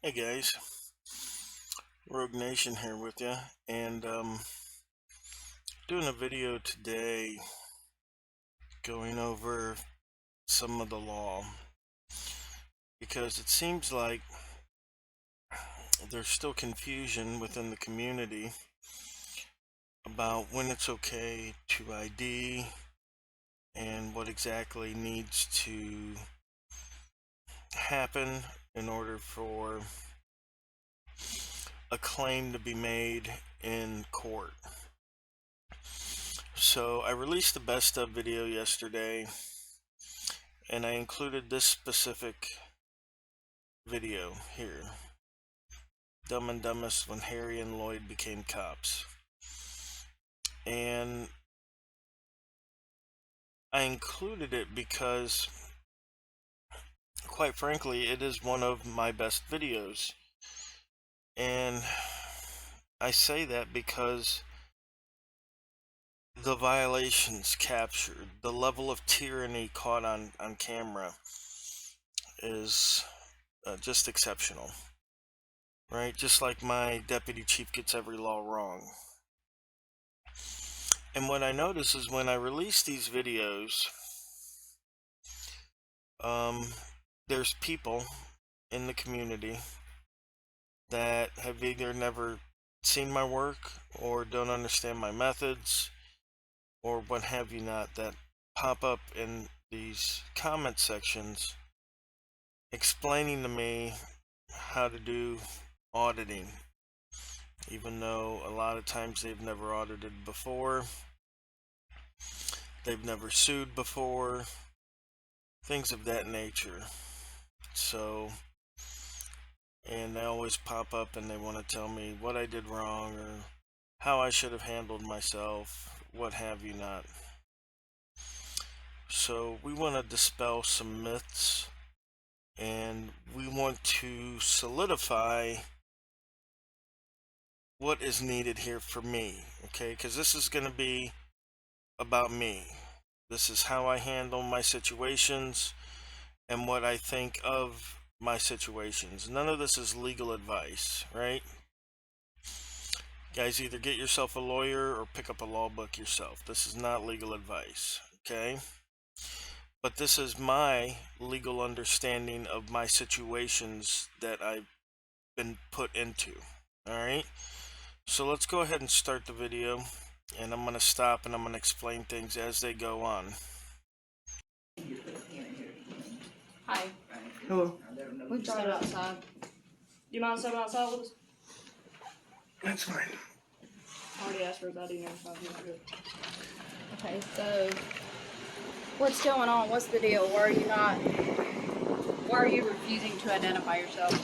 Hey guys, Rogue Nation here with you, and doing a video today going over some of the law because it seems like there's still confusion within the community about when it's okay to ID and what exactly needs to happen in order for a claim to be made in court. So I released the best of video yesterday, and I included this specific video here. Dumb and Dumbest when Harry and Lloyd became cops. And I included it because, quite frankly, it is one of my best videos. And I say that because the violations captured, the level of tyranny caught on camera is just exceptional. Right? Just like my deputy chief gets every law wrong. And what I notice is when I release these videos, there's people in the community that have either never seen my work or don't understand my methods or what have you not, that pop up in these comment sections explaining to me how to do auditing, even though a lot of times they've never audited before, they've never sued before, things of that nature. So, and they always pop up and they want to tell me what I did wrong or how I should have handled myself, what have you not. So we want to dispel some myths, and we want to solidify what is needed here for me, okay? Because this is going to be about me. This is how I handle my situations and what I think of my situations. None of this is legal advice, right? Guys, either get yourself a lawyer or pick up a law book yourself. This is not legal advice, okay? But this is my legal understanding of my situations that I've been put into, all right? So let's go ahead and start the video, and I'm going to stop and I'm going to explain things as they go on. Hi. Hello. We brought it outside. Do you mind stepping outside with us? That's fine. I already asked for his ID and everything. He's good. Okay, so what's going on? What's the deal? Why are you refusing to identify yourself?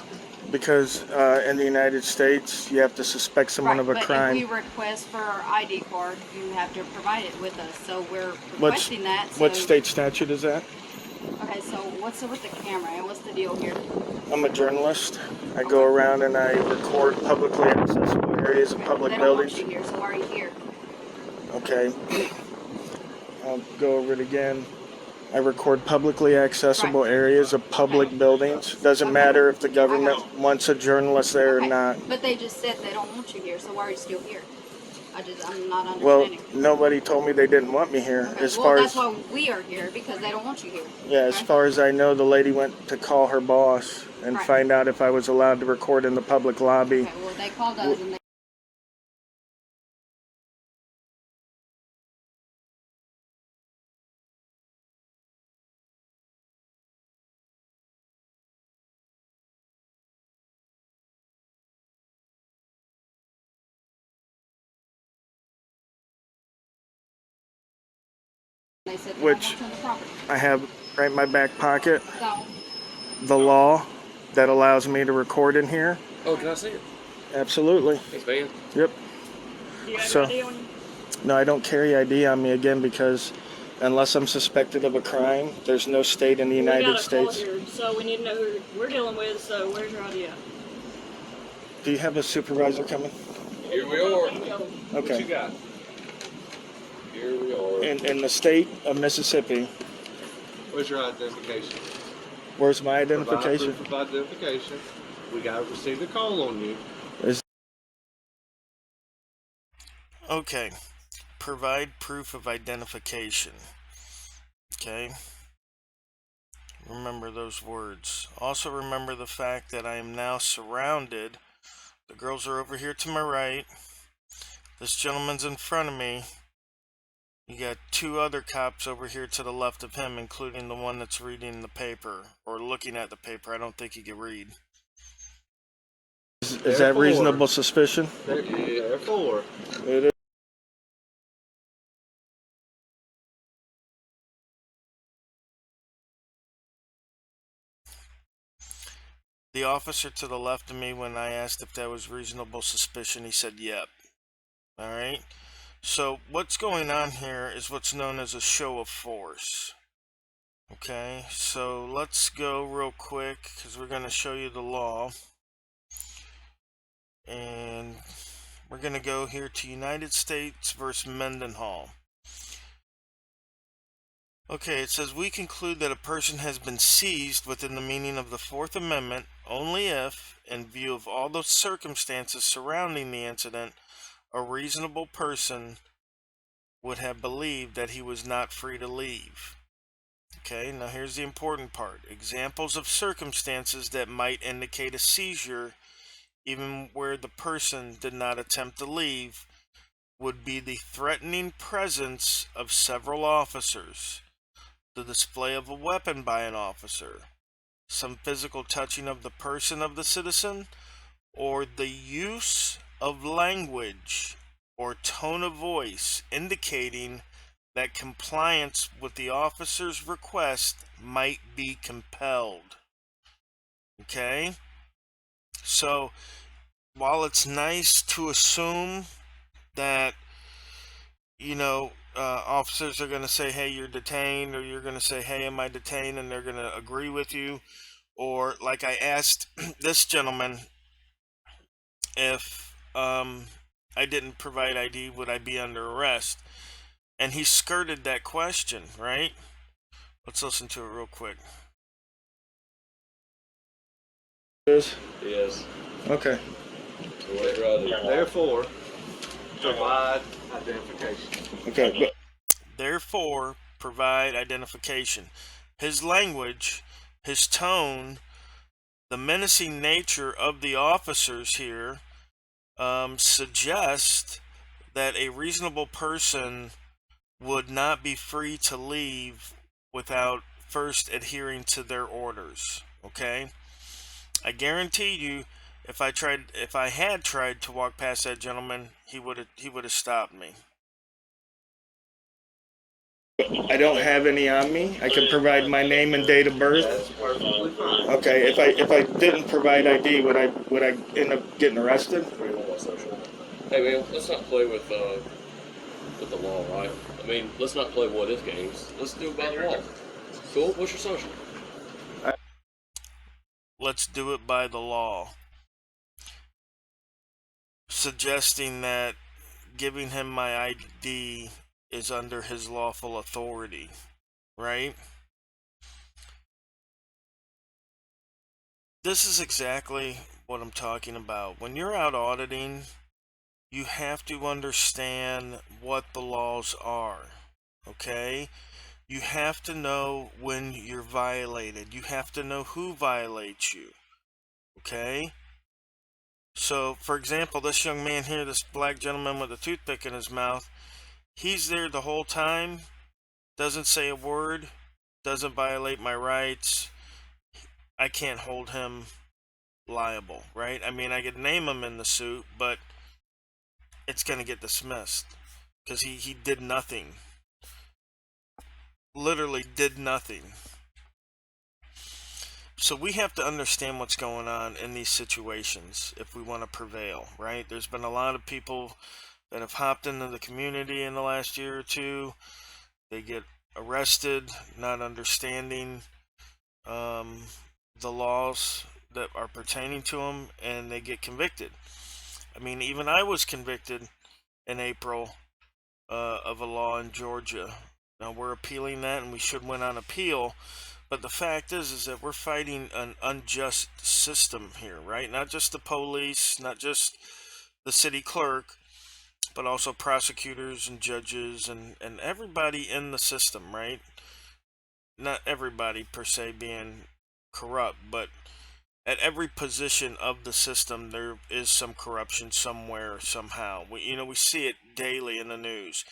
Because in the United States, you have to suspect someone of a crime. But if we request for our ID card, you have to provide it with us. So we're requesting that. So... What state statute is that? Okay, so what's with the camera and what's the deal here? I'm a journalist. I go around and I record publicly accessible areas of public buildings. They don't want you here, so why are you here? Okay. I'll go over it again. I record publicly accessible areas of public buildings. Doesn't matter if the government wants a journalist there or not. But they just said they don't want you here, so why are you still here? I'm not understanding. Well, nobody told me they didn't want me here. Okay. That's why we are here, because they don't want you here. Yeah, as far as I know, the lady went to call her boss and find out if I was allowed to record in the public lobby. Okay, well, they called us and they... They said they don't want you on the property. I have right in my back pocket So, the law that allows me to record in here. Oh, can I see it? Absolutely. It's banned? Yep. do you have So- ID on you? No, I don't carry ID on me again because unless I'm suspected of a crime, there's no state in the United States. Here, so we need to know who we're dealing with, so where's your ID at? Do you have a supervisor coming? Here we are. What you Okay. got? Here we are. In the state of Mississippi, Where's your identification? where's my Provide identification? proof of identification. We got received a call on you. Okay. Provide proof of identification. Okay. Remember those words. Also remember the fact that I am now surrounded. The girls are over here to my right. This gentleman's in front of me. You got two other cops over here to the left of him, including the one that's reading the paper or looking at the paper. I don't think he can read. Is that Therefore- reasonable suspicion? Therefore, It is. The officer to the left of me, when I asked if that was reasonable suspicion, he said yep. Alright? So what's going on here is what's known as a show of force. Okay, so let's go real quick because we're going to show you the law. And we're going to go here to United States versus Mendenhall. Okay, it says we conclude that a person has been seized within the meaning of the Fourth Amendment only if, in view of all the circumstances surrounding the incident, a reasonable person would have believed that he was not free to leave. Okay, now here's the important part. Examples of circumstances that might indicate a seizure, even where the person did not attempt to leave, would be the threatening presence of several officers, the display of a weapon by an officer, some physical touching of the person of the citizen, or the use of language or tone of voice indicating that compliance with the officer's request might be compelled. Okay? So, while it's nice to assume that, officers are going to say, hey, you're detained, or you're going to say, hey, am I detained, and they're going to agree with you, or like I asked this gentleman, if I didn't provide ID, would I be under arrest? And he skirted that question, right? Let's listen to it real quick. yes. Okay. Therefore, provide identification. Okay. Therefore, provide identification. His language, his tone, the menacing nature of the officers here suggest that a reasonable person would not be free to leave without first adhering to their orders. Okay? I guarantee you, if I had tried to walk past that gentleman, he would have stopped me. I don't have any on me. I can provide my name and date of birth. That's perfectly fine. Okay, if I didn't provide ID, would I end up getting arrested? Hey man, let's not play with the law, right? I mean, let's not play what if games. Let's do it by the law. Cool. What's your social? Let's do it by the law. Suggesting that giving him my ID is under his lawful authority, right? This is exactly what I'm talking about. When you're out auditing, you have to understand what the laws are, okay? You have to know when you're violated. You have to know who violates you, okay? So, for example, this young man here, this black gentleman with a toothpick in his mouth, he's there the whole time, doesn't say a word, doesn't violate my rights. I can't hold him liable, right? I mean, I could name him in the suit, but it's going to get dismissed because he did nothing. Literally did nothing. So we have to understand what's going on in these situations if we want to prevail, right? There's been a lot of people that have hopped into the community in the last year or two. They get arrested, not understanding the laws that are pertaining to them, and they get convicted. I mean, even I was convicted in April of a law in Georgia. Now we're appealing that, and we should win on appeal, But the fact is that we're fighting an unjust system here, right? Not just the police, not just the city clerk, but also prosecutors and judges and everybody in the system, right? Not everybody per se being corrupt, but at every position of the system there is some corruption somewhere, somehow. We see it daily in the news.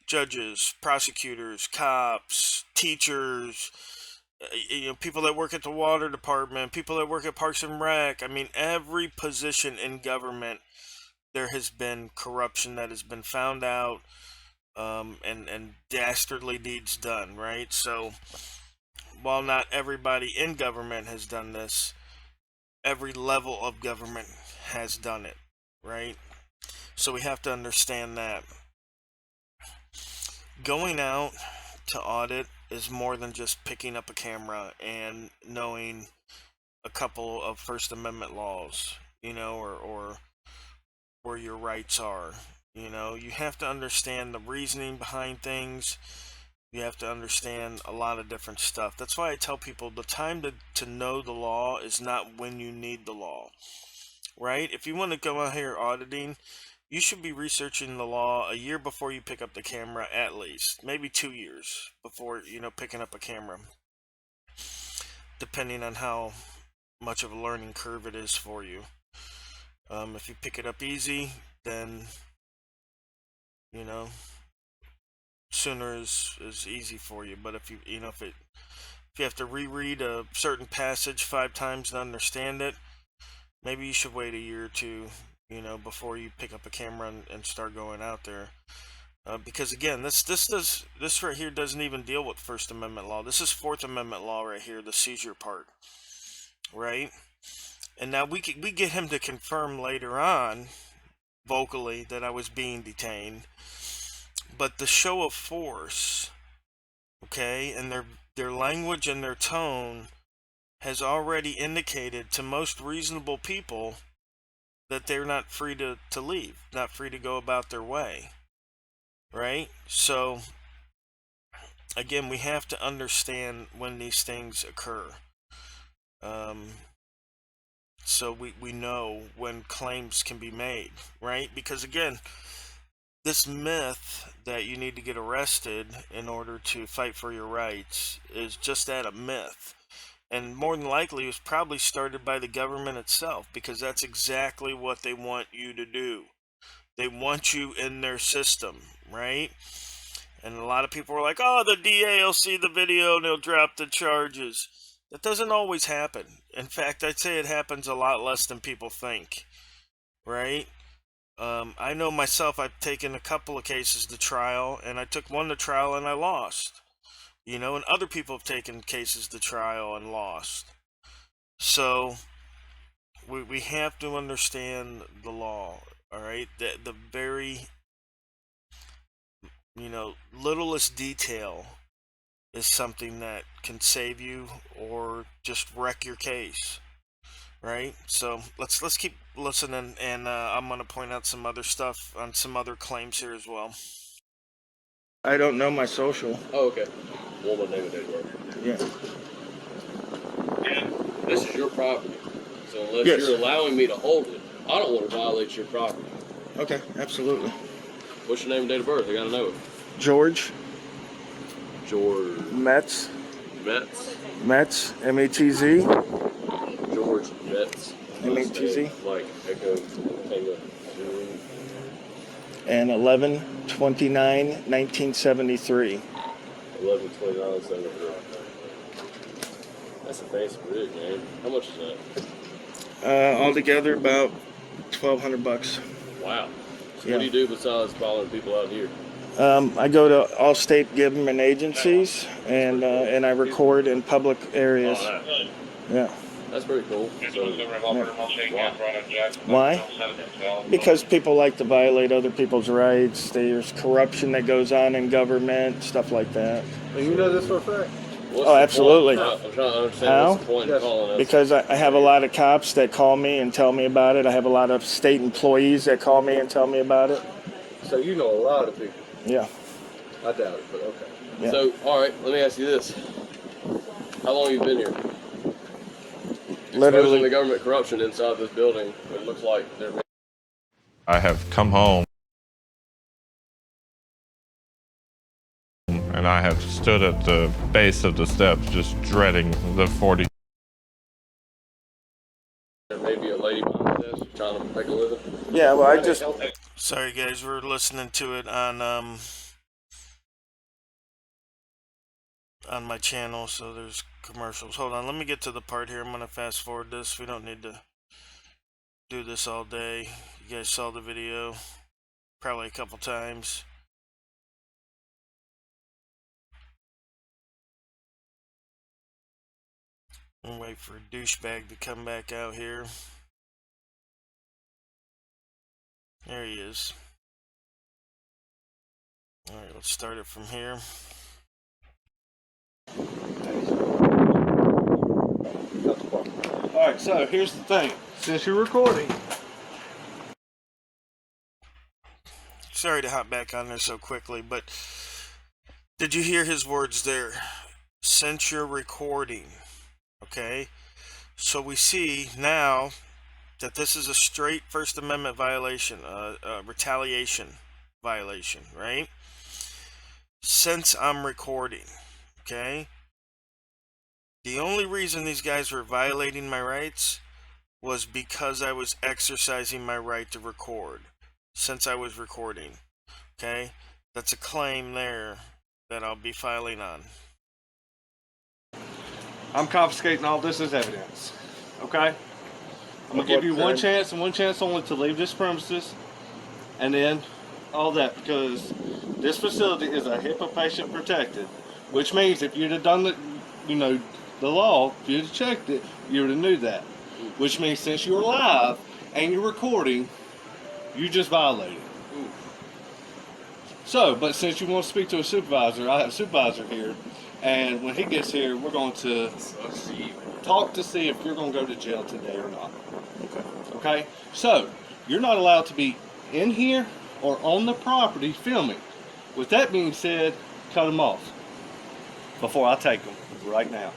Judges, prosecutors, cops, teachers, people that work at the water department, people that work at Parks and Rec. I mean, every position in government there has been corruption that has been found out, and dastardly deeds done, right? So while not everybody in government has done this, every level of government has done it, right? So we have to understand that going out to audit is more than just picking up a camera and knowing a couple of First Amendment laws, or where your rights are. You have to understand the reasoning behind things. You have to understand a lot of different stuff. That's why I tell people the time to know the law is not when you need the law, right? If you want to go out here auditing, you should be researching the law a year before you pick up the camera, at least. Maybe 2 years before, picking up a camera, depending on how much of a learning curve it is for you. If you pick it up easy, then, sooner is easy for you. But if you have to reread a certain passage 5 times to understand it, maybe you should wait a year or two, before you pick up a camera and start going out there. Because again, this right here doesn't even deal with First Amendment law. This is Fourth Amendment law right here, the seizure part, right? And now we get him to confirm later on, vocally, that I was being detained. But the show of force, okay, and their language and their tone has already indicated to most reasonable people that they're not free to leave, not free to go about their way, right? So, again, we have to understand when these things occur. So we know when claims can be made, right? Because again, this myth that you need to get arrested in order to fight for your rights is just that, a myth. And more than likely, it was probably started by the government itself, because that's exactly what they want you to do. They want you in their system, right? And a lot of people are like, oh, the DA will see the video and they'll drop the charges. That doesn't always happen. In fact, I'd say it happens a lot less than people think, right? I know myself, I've taken a couple of cases to trial, and I took one to trial and I lost. And other people have taken cases to trial and lost. So we have to understand the law, all right? The very, littlest detail is something that can save you or just wreck your case, right? So let's keep listening, and I'm going to point out some other stuff on some other claims here as well. I don't know my social. Oh, okay. Well, my name and date of birth. Yeah. This is your property. So unless Yes. you're allowing me to hold it, I don't want to violate your property. Okay, absolutely. What's your name and date of birth? I gotta know it. George George Metz, M-E-T-Z. George Metz. M-E-T-Z. Like Echo Tango. And 11/29/1973. 11/29/73. That's a fancy rig, man. How much is that? Altogether about $1,200. Wow. So Yeah. what do you do besides following people out here? I go to all state government agencies, and I record in public areas. Oh, Yeah. that's pretty cool. So, Why? Because people like to violate other people's rights. There's corruption that goes on in government, stuff like that. And you know this for a fact? what's Oh, the absolutely. point? I'm trying to understand How? what's the point in calling us. Because I have a lot of cops that call me and tell me about it. I have a lot of state employees that call me and tell me about it. So you know a lot of people. Yeah. I doubt it, but okay. Yeah. So, all right, let me ask you this. How long you been here? Exposing Literally. the government corruption inside this building. It looks like they're. I have come home and I have stood at the base of the steps just dreading the 40. There may be a lady behind this trying to make a living. Yeah, well, I just. Sorry, guys, we're listening to it on my channel, so there's commercials. Hold on, let me get to the part here. I'm gonna fast forward this. We don't need to do this all day. You guys saw the video probably a couple times. And wait for a douchebag to come back out here. There he is. Alright, let's start it from here. Alright, so here's the thing. Since you're recording, Sorry to hop back on there so quickly, but did you hear his words there? Since you're recording, okay? So we see now that this is a straight First Amendment violation, retaliation violation, right? Since I'm recording, okay? The only reason these guys were violating my rights was because I was exercising my right to record. Since I was recording, okay? That's a claim there that I'll be filing on. I'm confiscating all this as evidence. Okay? I'm gonna give you one chance and one chance only to leave this premises, and then all that, because this facility is a HIPAA patient protected, which means if you'd have done the, the law, if you'd have checked it, you would have knew that. Which means since you're live and you're recording, you just violated. So, but since you want to speak to a supervisor, I have a supervisor here, and when he gets here, we're going to talk to see if you're going to go to jail today or not. Okay? So, you're not allowed to be in here or on the property filming. With that being said, cut them off before I take them right now.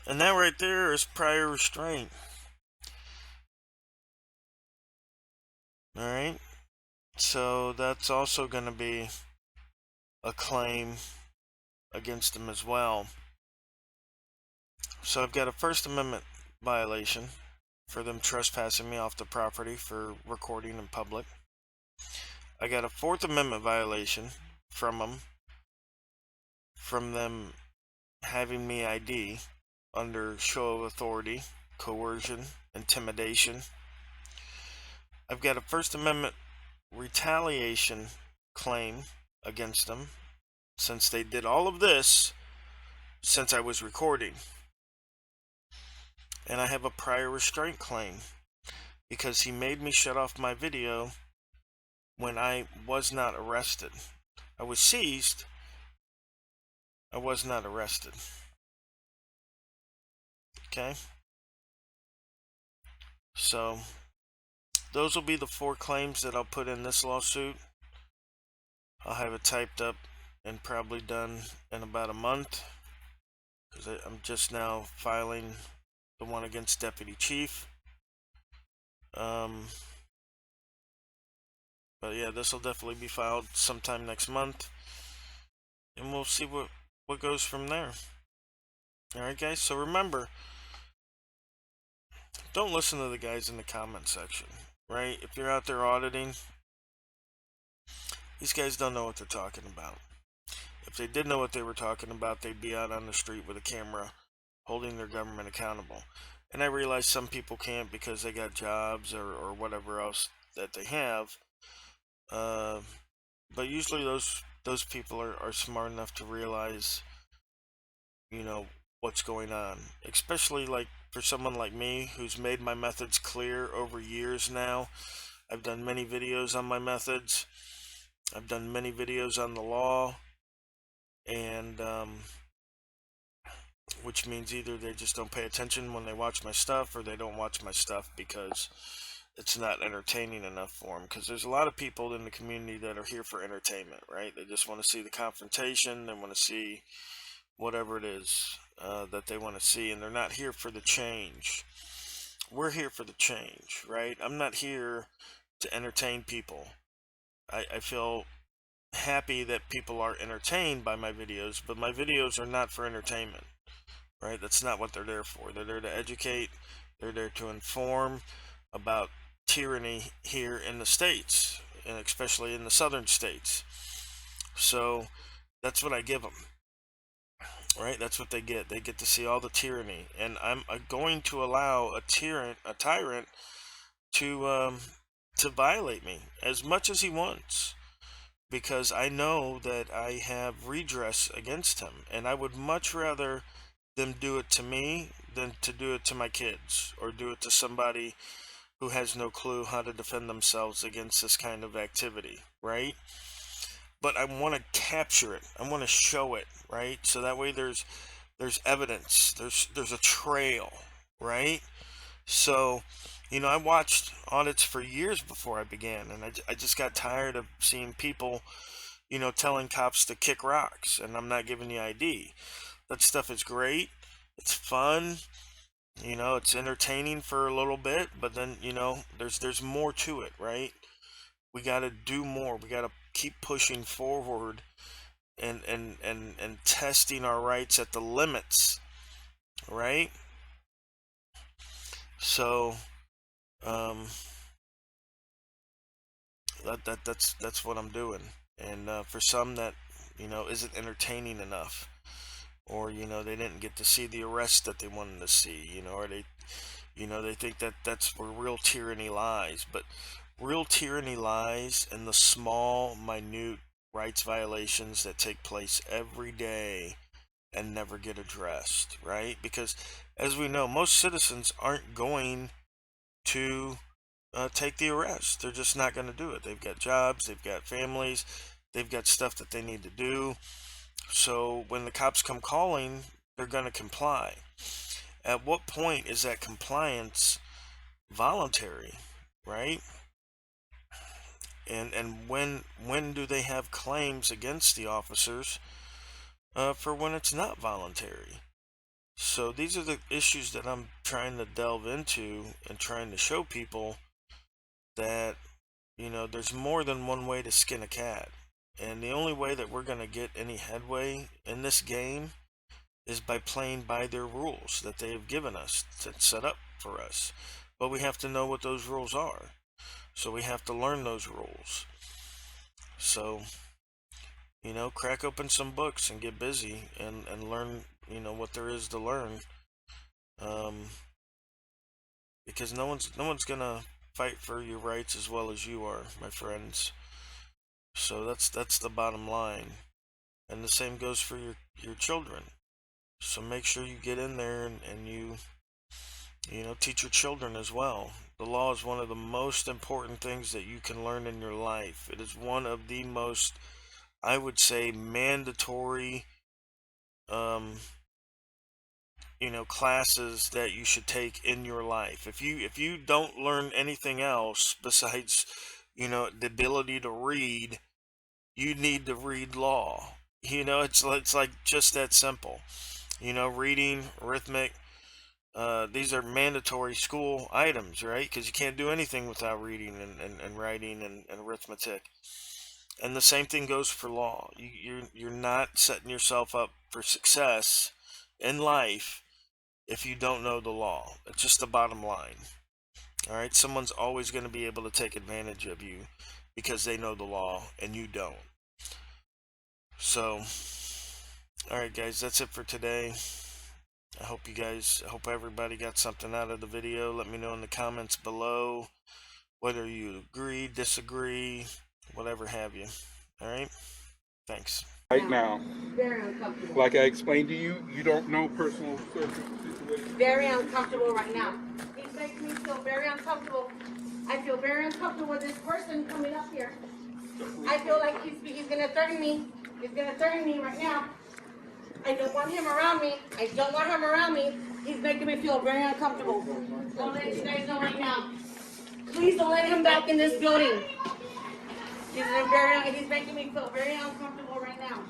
And that right there is prior restraint. Alright? So that's also going to be a claim against them as well. So I've got a First Amendment violation for them trespassing me off the property for recording in public. I got a Fourth Amendment violation from them having me ID under show of authority, coercion, intimidation. I've got a First Amendment retaliation claim against them since they did all of this since I was recording. And I have a prior restraint claim because he made me shut off my video when I was not arrested. I was seized. I was not arrested. Okay? So those will be the 4 claims that I'll put in this lawsuit. I'll have it typed up and probably done in about a month, because I'm just now filing the one against Deputy Chief. But yeah, this will definitely be filed sometime next month, and we'll see what goes from there. Alright guys, so remember, don't listen to the guys in the comment section, right? If you're out there auditing, these guys don't know what they're talking about. If they did know what they were talking about, they'd be out on the street with a camera holding their government accountable. And I realize some people can't because they got jobs or whatever else that they have. But usually those people are smart enough to realize, what's going on. Especially like for someone like me who's made my methods clear over years now. I've done many videos on my methods. I've done many videos on the law. And which means either they just don't pay attention when they watch my stuff, or they don't watch my stuff because it's not entertaining enough for them. Because there's a lot of people in the community that are here for entertainment, right? They just want to see the confrontation. They want to see whatever it is that they want to see, and they're not here for the change. We're here for the change, right? I'm not here to entertain people. I feel happy that people are entertained by my videos, but my videos are not for entertainment, right? That's not what they're there for. They're there to educate. They're there to inform about tyranny here in the States, and especially in the southern states. So that's what I give them, right? That's what they get. They get to see all the tyranny, and I'm going to allow a tyrant to violate me as much as he wants, because I know that I have redress against him, and I would much rather them do it to me than to do it to my kids, or do it to somebody who has no clue how to defend themselves against this kind of activity, right? But I want to capture it. I want to show it, right? So that way there's evidence. There's a trail, right? So, you know, I watched audits for years before I began, and I just got tired of seeing people, you know, telling cops to kick rocks, and I'm not giving you ID. That stuff is great. It's fun. You know, it's entertaining for a little bit, but then, you know, there's more to it, right? We got to do more. We got to keep pushing forward and testing our rights at the limits, right? So that's what I'm doing. And for some that, you know, isn't entertaining enough, or, you know, they didn't get to see the arrest that they wanted to see, you know, or they, you know, they think that that's where real tyranny lies. But real tyranny lies in the small, minute rights violations that take place every day and never get addressed, right? Because as we know, most citizens aren't going to take the arrest. They're just not going to do it. They've got jobs, they've got families, they've got stuff that they need to do. So when the cops come calling, they're going to comply. At what point is that compliance voluntary, right? And when do they have claims against the officers for when it's not voluntary? So these are the issues that I'm trying to delve into and trying to show people that, you know, there's more than one way to skin a cat. And the only way that we're going to get any headway in this game is by playing by their rules that they have given us, to set up for us. But we have to know what those rules are. So we have to learn those rules. So, you know, crack open some books and get busy and learn, you know, what there is to learn. Because no one's going to fight for your rights as well as you are, my friends. So that's the bottom line. And the same goes for your children. So make sure you get in there and you know, teach your children as well. The law is one of the most important things that you can learn in your life. It is one of the most, I would say, mandatory you know, classes that you should take in your life. If you don't learn anything else besides, you know, the ability to read, you need to read law. You know, it's like just that simple. You know, reading, arithmetic, these are mandatory school items, right? Because you can't do anything without reading and writing and arithmetic. And the same thing goes for law. You're not setting yourself up for success in life if you don't know the law. It's just the bottom line. All right, someone's always going to be able to take advantage of you because they know the law and you don't. So, all right, guys, that's it for today. I hope everybody got something out of the video. Let me know in the comments below whether you agree, disagree, whatever have you. All right, thanks. Right now, Very uncomfortable. like I explained to you, you don't know personal circumstances. Very uncomfortable right now. He's making me feel very uncomfortable. I feel very uncomfortable with this person coming up here. I feel like he's gonna threaten me. He's gonna threaten me right now. I don't want him around me. I don't want him around me. He's making me feel very uncomfortable. I'll let you guys know right now. Please don't let him back in this building. He's making me feel very uncomfortable right now.